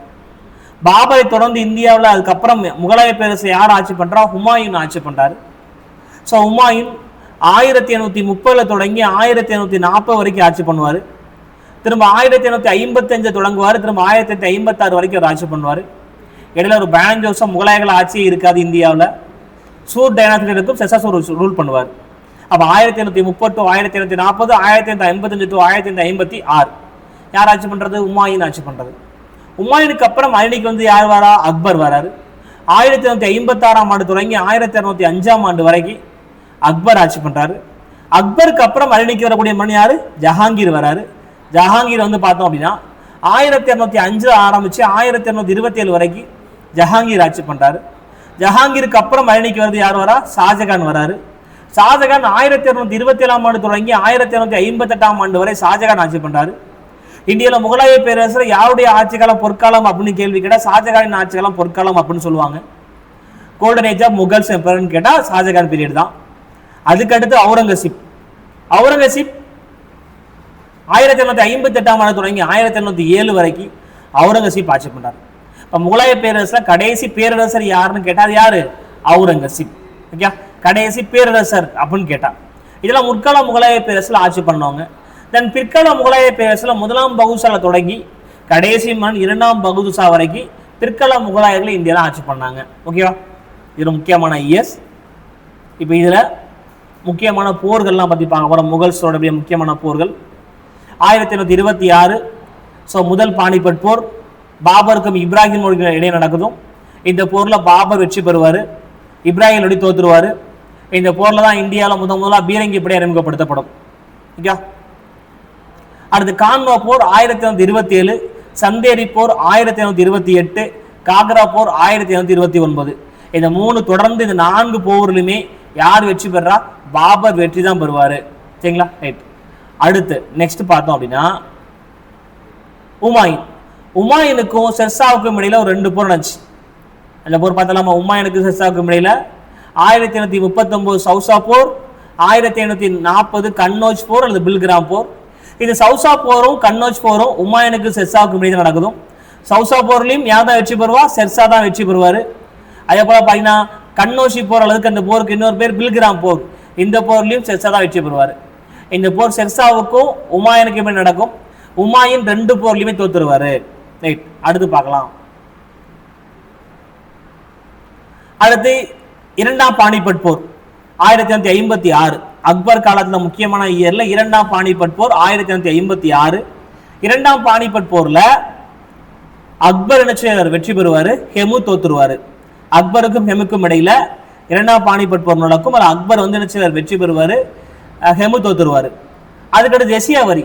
பாபரை தொடர்ந்து இந்தியாவில் அதுக்கப்புறம் முகலாய பேரரசை யார் ஆட்சி பண்றா? ஹுமாயூன் ஆட்சி பண்றாரு. ஸோ ஹுமாயூன் 1830 தொடங்கி 1840 வரைக்கும் ஆட்சி பண்ணுவார். திரும்ப 1855 தொடங்குவார். திரும்ப 1856 வரைக்கும் அவர் ஆட்சி பண்ணுவார். இடையில ஒரு 15 வருஷம் முகலாயர்கள் ஆட்சியே இருக்காது இந்தியாவில். சூர் டைனாஸ்டி இருக்கும், செசாசூர் ரூல் பண்ணுவார். அப்போ 1830 to 1840, 1855 to 1856 யார் ஆட்சி பண்றது? ஹுமாயூன் ஆட்சி பண்றது. ஹுமாயூனுக்கு அப்புறம் அன்னைக்கு யார் வரா? அக்பர் வராரு. 1856 ஆண்டு தொடங்கி 1805 ஆண்டு வரைக்கும் அக்பர் ஆட்சி பண்றாரு. அக்பருக்கு அப்புறம் அன்னைக்கு வரக்கூடிய மன்னன் யாரு? ஜஹாங்கீர் வராரு. ஜஹாங்கீர் பார்த்தோம் அப்படின்னா 1205 ஆரம்பிச்சு 1227 வரைக்கும் ஜஹாங்கீர் ஆட்சி பண்றாரு. ஜஹாங்கீருக்கு அப்புறம் அன்னைக்கு வருது யார் வரா? ஷாஜகான் வராரு. ஷாஜகான் 1227 ஆண்டு தொடங்கி 1258 ஆண்டு வரை ஷாஜகான் ஆட்சி பண்றாரு. இந்தியாவில் முகலாய பேரரசர் யாருடைய ஆட்சி காலம் பொற்காலம் அப்படின்னு கேள்வி கேட்டா ஷாஜகானின் ஆட்சி காலம் பொற்காலம் அப்படின்னு சொல்லுவாங்க. கோல்டன் ஏஜ் ஆஃப் முகல்ஸ் எம்பரர்னு கேட்டா ஷாஜகான் பீரியட் தான். அதுக்கடுத்து அவுரங்கசீப் 1858 ஆண்டு தொடங்கி 1807 வரைக்கும் அவுரங்கசீப் ஆட்சி பண்றாரு. இப்ப முகலாய பேரரசுல கடைசி பேரரசர் யாருன்னு கேட்டா அது யாரு? அவுரங்கசீப். ஓகே, கடைசி பேரரசர் அப்படின்னு கேட்டா இதெல்லாம் முற்கால முகலாய பேரரசுல ஆட்சி பண்ணவங்க. தென் பிற்கால முகலாய பேரரசுல 1ஆம் பகதூர் ஷா தொடங்கி கடைசி மன்னன் 2ஆம் பகதூர் ஷா வரைக்கும் பிற்கால முகலாயர்கள் இந்தியாவில் ஆட்சி பண்ணாங்க. ஓகேவா, இது முக்கியமான இயர்ஸ். இப்போ இதுல முக்கியமான போர்கள்லாம் பத்தி பார்க்க போறோம். முகல்ஸோட முக்கியமான போர்கள் 1826. ஸோ முதல் பானிபட் போர், பாபருக்கும் இப்ராஹிம் இடையே நடக்குதும். இந்த போரில் பாபர் வெற்றி பெறுவார், இப்ராஹிம் நொடி தோத்துருவார். இந்த போரில் தான் இந்தியாவில் முதலாக பீரங்கி படை அறிமுகப்படுத்தப்படும். ஓகே. அடுத்து கான்வா போர் 1727, சந்தேரி போர் 1728, காக்ரா போர் 1729. இந்த 3 தொடர்ந்து இந்த 4 போர்லையுமே யார் வெற்றி பெறா? பாபர் வெற்றி தான் பெறுவார். சரிங்களா? ரைட். அடுத்து நெக்ஸ்ட் பார்த்தோம் அப்படின்னா உமாயின். உமாயினுக்கும் ஷெர்ஷாவுக்கும் இடையில ஒரு 2 போர் நடந்துச்சு. அந்த போர் பார்த்தலாமா? உமாயினுக்கு ஷெர்ஷாவுக்கும் இடையில 1839 சௌசா போர், 1840 கன்னோஜ் போர் அல்லது பில்கிராம் போர். இது சௌசா போரும் கன்னோஜ் போரும் உமாயினுக்கு ஷெர்ஷாவுக்கும் இடையில நடக்குதும். சௌசா போர்லையும் யார் தான் வெற்றி பெறுவா? ஷெர்ஷா தான் வெற்றி பெறுவார். அதே போல பார்த்தீங்கன்னா கன்னோஷி போர் அல்லது அந்த போருக்கு இன்னொரு பேர் பில்கிராம் போர். இந்த போர்லையும் ஷெர்ஷா தான் வெற்றி பெறுவார். இந்த போர் ஷெர்ஷாவுக்கும் உமாயினுக்கும் இடையே நடக்கும். உமாயின் 2 போர்லையுமே தோத்துருவாரு. ரைட். அடுத்து பார்க்கலாம். அடுத்து 2ஆம் பானிபட் போர் 1856. அக்பர் காலத்தில் முக்கியமான இயர்ல 2ஆம் பானிபட் போர் 1856. 2ஆம் பானிபட் போர்ல அக்பர் வெற்றி பெறுவாரு, ஹெமு தோத்துருவாரு. அக்பருக்கும் ஹெமுக்கும் இடையில 2ஆம் பானிபட் போர் நடக்கும். அக்பர் வெற்றி பெறுவாரு, ஹெமு தோத்துருவாரு. அதுக்கடுத்து ஜெசியா வரி.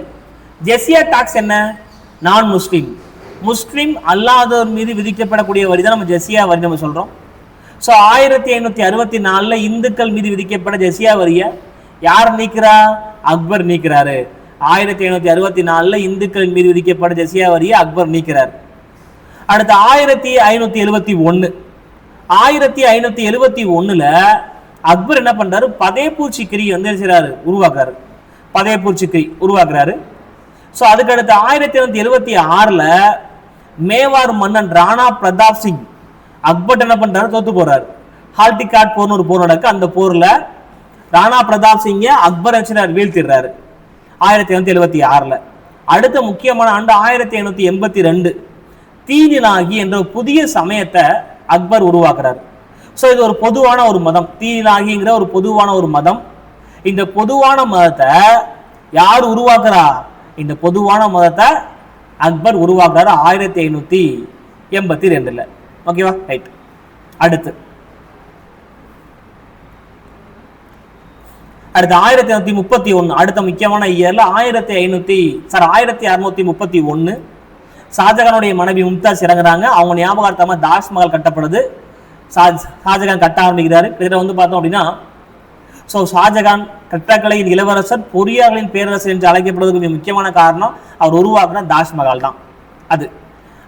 ஜெசியா டாக்ஸ் என்ன? நான் முஸ்லீம், முஸ்லீம் அல்லாதவர் மீது விதிக்கப்படக்கூடிய வரி தான் நம்ம ஜெசியா வரி நம்ம சொல்றோம். ஸோ 1564 இந்துக்கள் மீது விதிக்கப்பட்ட ஜெசியா வரியை யார் நீக்கிறா? அக்பர் நீக்கிறாரு. 1564 இந்துக்கள் மீது விதிக்கப்பட்ட ஜெசியா வரியை அக்பர் நீக்கிறார். அடுத்து 1571. 1571 அக்பர் என்ன பண்றாரு? பதேபூர் சிக்ரி உருவாக்குறாரு. பதேபூர் சிக்ரி உருவாக்குறாரு. ஸோ அதுக்கு அடுத்து 1576 மேவார் மன்னன் ராணா பிரதாப் சிங் அக்பர் என்ன பண்றாரு? தோத்து போறாரு. ஹால்டிகாட் போர்னு ஒரு போர் நடக்கு. அந்த போர்ல ராணா பிரதாப் சிங்க அக்பர் வீழ்த்திடுறாரு 1576. அடுத்த முக்கியமான ஆண்டு 1882 தீனிலாகி என்ற புதிய சமயத்தை அக்பர் உருவாக்குறாரு. ஸோ இது ஒரு பொதுவான ஒரு மதம். தீனிலாகிங்கிற ஒரு பொதுவான ஒரு மதம். இந்த பொதுவான மதத்தை யார் உருவாக்குறா? இந்த பொதுவான மதத்தை அக்பர் உருவாக்குறாரு 1582. ஓகேவா? ரைட். அடுத்து 1531 அடுத்த முக்கியமான இயர்ல 1631 ஷாஜகானுடைய மனைவி மும்தாஜ் இறங்குறாங்க. அவங்க ஞாபகார்த்தமா தாஜ்மஹால் கட்டப்படுது. ஷாஜகான் கட்ட ஆரம்பிக்கிறாரு. இதில் பார்த்தோம் அப்படின்னா ஸோ ஷாஜகான் கட்டக்கலையின் இளவரசர், பொறியாளர்களின் பேரரசர் என்று அழைக்கப்படுவதற்கு முக்கியமான காரணம் அவர் உருவாக்குன தாஜ்மஹால் தான்.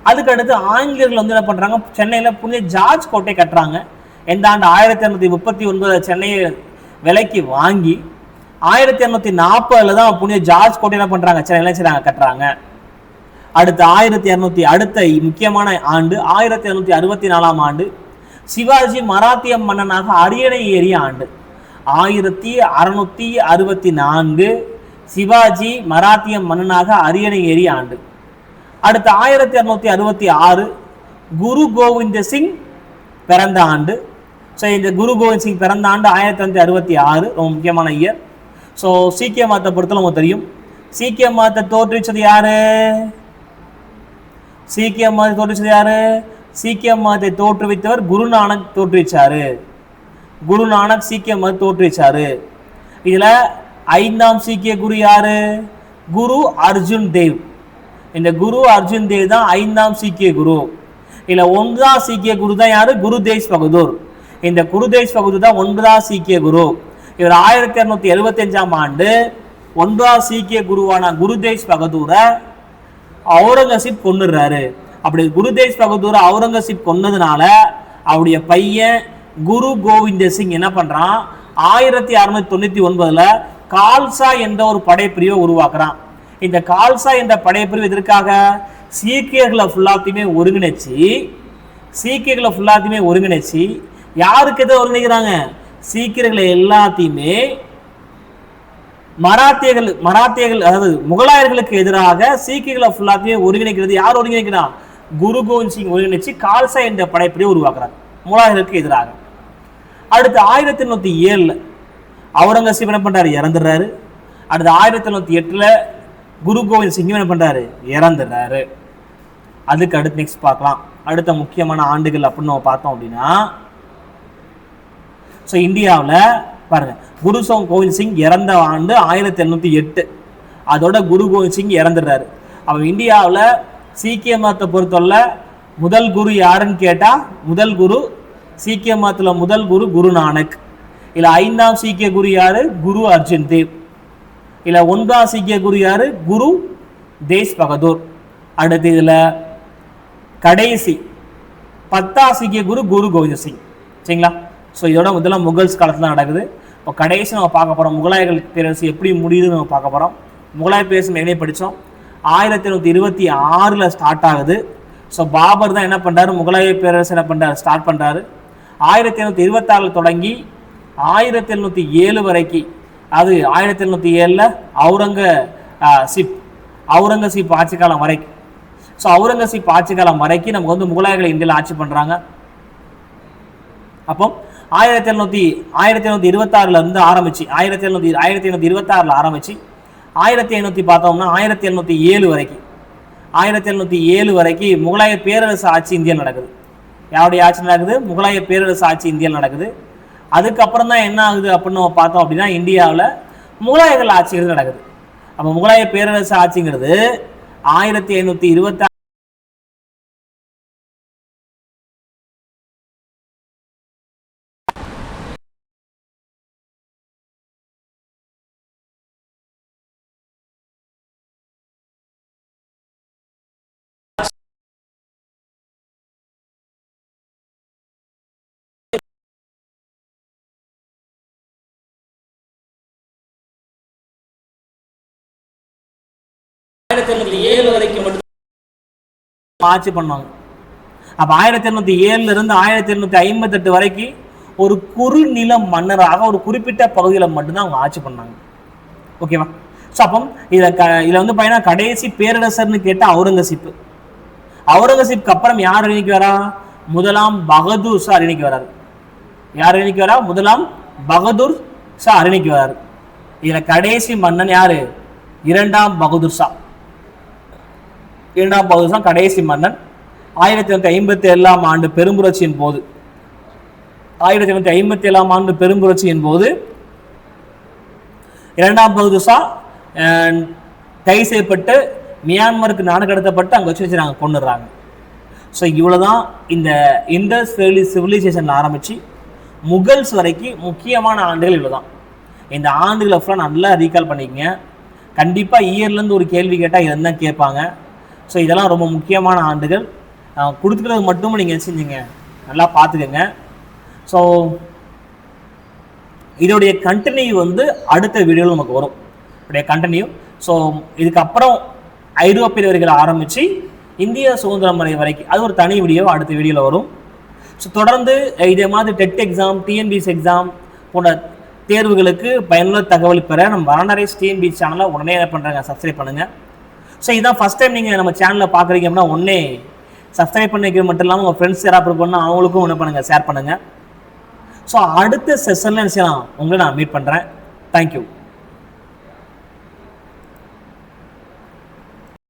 அதுக்கு அடுத்து ஆங்கிலேயர்கள் என்ன பண்றாங்க? சென்னையில் புனித ஜார்ஜ் கோட்டை கட்டுறாங்க. எந்த ஆண்டு? 1839 சென்னையை விலைக்கு வாங்கி 1840 தான் புனித ஜார்ஜ் கோட்டை என்ன பண்றாங்க? சென்னையில கட்டுறாங்க. அடுத்த அடுத்த முக்கியமான ஆண்டு 1764 ஆண்டு சிவாஜி மராத்திய மன்னனாக அரியணை ஏறிய ஆண்டு. 1664 சிவாஜி மராத்திய மன்னனாக அரியணை ஏறிய ஆண்டு. அடுத்த 1666 குரு கோவிந்த சிங் பிறந்த ஆண்டு. ஸோ இந்த குரு கோவிந்த் சிங் பிறந்த ஆண்டு 1666 ரொம்ப முக்கியமான இயர். ஸோ சீக்கிய மதத்தை பொறுத்த நமக்கு தெரியும். சீக்கிய மதத்தை தோற்றுவிச்சது யாரு? சீக்கிய மதத்தை தோற்றுவிச்சது யாரு? சீக்கிய மதத்தை தோற்றுவித்தவர் குருநானக் தோற்றுவிச்சாரு. குருநானக் சீக்கிய மதத்தை தோற்றுவிச்சாரு. இதுல 5ஆம் சீக்கிய குரு யாரு? குரு அர்ஜுன் தேவ். இந்த குரு அர்ஜுன் தேவ் தான் 5ஆம் சீக்கிய குரு. இல்ல 1ஆம் சீக்கிய குரு தான் யாரு? குரு தேஜ் பகதூர். இந்த குரு தேஜ் பகதூர் தான் 1ஆம் சீக்கிய குரு. இவர் 1275ஆம் ஆண்டு 1ஆம் சீக்கிய குருவான குரு தேஜ் பகதூரை அவுரங்கசீப் கொன்னுறாரு. அப்படி குரு தேஜ் பகதூர் அவுரங்கசீப் கொன்னதுனால அவருடைய பையன் குரு கோவிந்த சிங் என்ன பண்றான்? 1699 கால்சா என்ற ஒரு படைப்பிரிவை உருவாக்குறான். இந்த கால்சா என்ற படைப்பிரிவு எதற்காக? சீக்கியர்களை ஃபுல்லாத்தையுமே ஒருங்கிணைச்சு யாருக்கு எதை ஒருங்கிணைக்கிறாங்க? சீக்கியர்களை எல்லாத்தையுமே மராத்தியர்கள் அதாவது முகலாயர்களுக்கு எதிராக சீக்கியர்களை ஃபுல்லாத்தையுமே ஒருங்கிணைக்கிறது யார் ஒருங்கிணைக்கிறான்? குரு கோவிந்த் சிங் ஒருங்கிணைச்சு கால்சா என்ற படைப்பிரிவை உருவாக்குறாங்க முகலாயர்களுக்கு எதிராக. அடுத்து 1807 அவுரங்கசீப் என்ன பண்றாரு? இறந்துடுறாரு. அடுத்து 1808 குரு கோவிந்த் சிங் என்ன பண்றாரு? இறந்துடுறாரு. அதுக்கு அடுத்து நெக்ஸ்ட் பார்க்கலாம். அடுத்த முக்கியமான ஆண்டுகள் அப்படின்னு நம்ம பார்த்தோம் அப்படின்னா, ஸோ இந்தியாவில் பாருங்க, குரு கோவிந்த் சிங் இறந்த ஆண்டு 1808. அதோட குரு கோவிந்த் சிங் இறந்துடுறாரு. அப்போ இந்தியாவில் சீக்கிய மதத்தை பொறுத்தவரை முதல் குரு யாருன்னு கேட்டால், முதல் குரு சீக்கிய மதத்தில் முதல் குரு குரு நானக். இல்லை 5ஆம் சீக்கிய குரு யாரு? குரு அர்ஜுன் தேவ். இல்லை 9ஆம் சீக்கிய குரு யாரு? குரு தேஷ் பகதூர். அடுத்து இதில் கடைசி 10ஆம் சீக்கிய குரு குரு கோவிந்த் சிங். சரிங்களா? ஸோ இதோட முதல்ல முகல்ஸ் காலத்தில் நடக்குது. இப்போ கடைசி நம்ம பார்க்க போகிறோம் முகலாயர்கள் பேரரசு எப்படி முடியுதுன்னு நம்ம பார்க்க போகிறோம். முகலாய பேரரசு என்ன படித்தோம்? 1826 ஸ்டார்ட் ஆகுது. ஸோ பாபர் தான் என்ன பண்ணுறாரு? முகலாய பேரரசு என்ன பண்ணுறாரு? ஸ்டார்ட் பண்ணுறாரு. 1826 தொடங்கி 1807 வரைக்கும், அது 1807 அவுரங்கசீப் ஆட்சி காலம் வரைக்கும். ஸோ அவுரங்கசீப் ஆட்சி காலம் வரைக்கும் நமக்கு வந்து முகலாயர்கள் இந்தியாவில் ஆட்சி பண்ணுறாங்க. அப்போ 1826 இருந்து ஆரம்பிச்சு 1826 ஆரம்பிச்சு 1800 பார்த்தோம்னா 1807 வரைக்கும் 1807 வரைக்கும் முகலாய பேரரசு ஆட்சி இந்தியாவில் நடக்குது. யாருடைய ஆட்சி நடக்குது? முகலாய பேரரசு ஆட்சி இந்தியாவில் நடக்குது. அதுக்கப்புறம் தான் என்ன ஆகுது அப்படின்னு நம்ம பார்த்தோம் அப்படின்னா, இந்தியாவில் முகலாயர்கள் ஆட்சிங்கிறது நடக்குது. அப்போ முகலாய பேரரசு ஆட்சிங்கிறது 1526 வரைக்கும் மட்டும் ஆட்சி பண்ணுவாங்க. அப்ப 1807 இருந்து 1858 வரைக்கும் ஒரு குறுநில மன்னராக ஒரு குறிப்பிட்ட பகுதியில் மட்டும்தான் அவங்க ஆட்சி பண்ணாங்க. ஓகேவா? ஸோ அப்போ இதில் வந்து பார்த்தீங்கன்னா கடைசி பேரரசர்னு கேட்டால் அவுரங்கசீப்க்கு அப்புறம் யார் அணிக்கு வரா? முதலாம் பகதூர் ஷா அணிக்கு வராரு. யார் அணிக்கு வரா? முதலாம் பகதூர் ஷா அணிக்கு வராரு. இதில் கடைசி மன்னன் யாரு? இரண்டாம் பகதூர் ஷா கடைசி மன்னன். 1857 ஆண்டு பெரும்புரட்சியின் போது 1857 ஆண்டு பெரும்புரட்சியின் போது இரண்டாம் பகதூர் ஷா கைது செய்யப்பட்டு மியான்மருக்கு நாடு கடத்தப்பட்டு அங்கே வச்சு நாங்கள் கொண்டுடுறாங்க. ஸோ இவ்வளோதான் இந்த இண்டஸ் வேலி சிவிலைசேஷன் ஆரம்பித்து முகல்ஸ் வரைக்கும் முக்கியமான ஆண்டுகள் இவ்வளோதான். இந்த ஆண்டுகளை ஃபுல்லாக நல்லா ரீகால் பண்ணிக்கங்க. கண்டிப்பாக இயர்லேருந்து ஒரு கேள்வி கேட்டால் இதை தான் கேட்பாங்க. ஸோ இதெல்லாம் ரொம்ப முக்கியமான ஆண்டுகள். கொடுத்துக்கிறது மட்டும் நீங்கள் செஞ்சீங்க நல்லா பார்த்துக்கங்க. ஸோ இதோடைய கண்டினியூ வந்து அடுத்த வீடியோவில் நமக்கு வரும். இதோடைய கண்டினியூ. ஸோ இதுக்கப்புறம் ஐரோப்பியர்கள் ஆரம்பித்து இந்திய சுதந்திரம் வரைக்கும் அது ஒரு தனி வீடியோ அடுத்த வீடியோவில் வரும். ஸோ தொடர்ந்து இதே மாதிரி டெட் எக்ஸாம், டிஎன்பிஎஸ்சி எக்ஸாம் போன்ற தேர்வுகளுக்கு பயனுள்ள தகவல் பெற நம்ம வரண்டரைஸ் டிஎன்பிஎஸ்சி சேனலை உடனே என்ன பண்ணுறாங்க? சப்ஸ்கிரைப் பண்ணுங்கள். ஸோ இதான் ஃபஸ்ட் டைம் நீங்கள் நம்ம சேனலில் பார்க்குறீங்க அப்படின்னா உடனே சப்ஸ்கிரைப் பண்ணிக்க மட்டும் இல்லாமல் உங்கள் ஃப்ரெண்ட்ஸ் யாராவது பண்ணால் அவங்களுக்கும் என்ன பண்ணுங்கள்? ஷேர் பண்ணுங்கள். ஸோ அடுத்த செஷனில் என்ன செய்யலாம்? உங்களை நான் மீட் பண்ணுறேன். தேங்க்யூ.